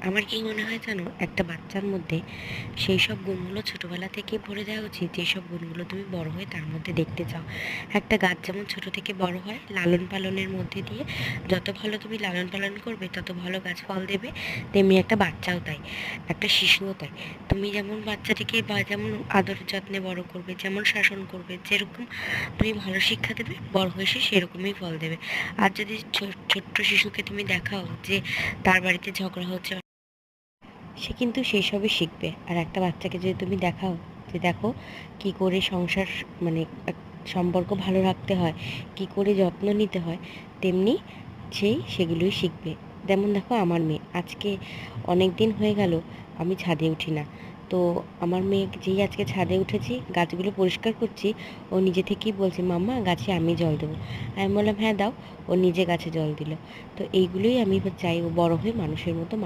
আমার কি মনে হয় জানো, একটা বাচ্চার মধ্যে সেই সব গুণগুলো ছোটবেলা থেকেই ভরে দেওয়া উচিত যেসব গুণগুলো তুমি বড় হয়ে তার মধ্যে দেখতে চাও। একটা গাছ যেমন ছোট থেকে বড় হয় লালন পালনের মধ্যে দিয়ে, যত ভালো তুমি লালন পালন করবে তত ভালো গাছ ফল দেবে। তেমনি একটা বাচ্চাও তাই, একটা শিশুও তাই। তুমি যেমন বাচ্চাটিকে বা যেমন আদর যত্নে বড় করবে, যেমন শাসন করবে, যেরকম তুমি ভালো শিক্ষা দেবে, বড় হয়ে সে সেরকমই ফল দেবে। আর যদি ছোট্ট শিশুকে তুমি দেখাও যে তার বাড়িতে ঝগড়া হচ্ছে, সে কিন্তু সেই সবই শিখবে। আর একটা বাচ্চাকে যদি তুমি দেখাও যে দেখো কি করে সংসার মানে সম্পর্ক ভালো রাখতে হয়, কি করে যত্ন নিতে হয়, তেমনি সেগুলোই শিখবে। যেমন দেখো আমার মেয়ে আজকে অনেক দিন হয়ে গেল আমি ছাদে উঠি না। তো আমার মেয়ে যেই আজকে ছাদে উঠেছি, গাছগুলো পরিষ্কার করছি, ও নিজে থেকেই বলছে মাম্মা গাছে আমি জল দেবো। আমি বললাম হ্যাঁ দাও। ও নিজে গাছে জল দিল। তো এইগুলোই আমি চাই ও বড় হয়ে মানুষের মতো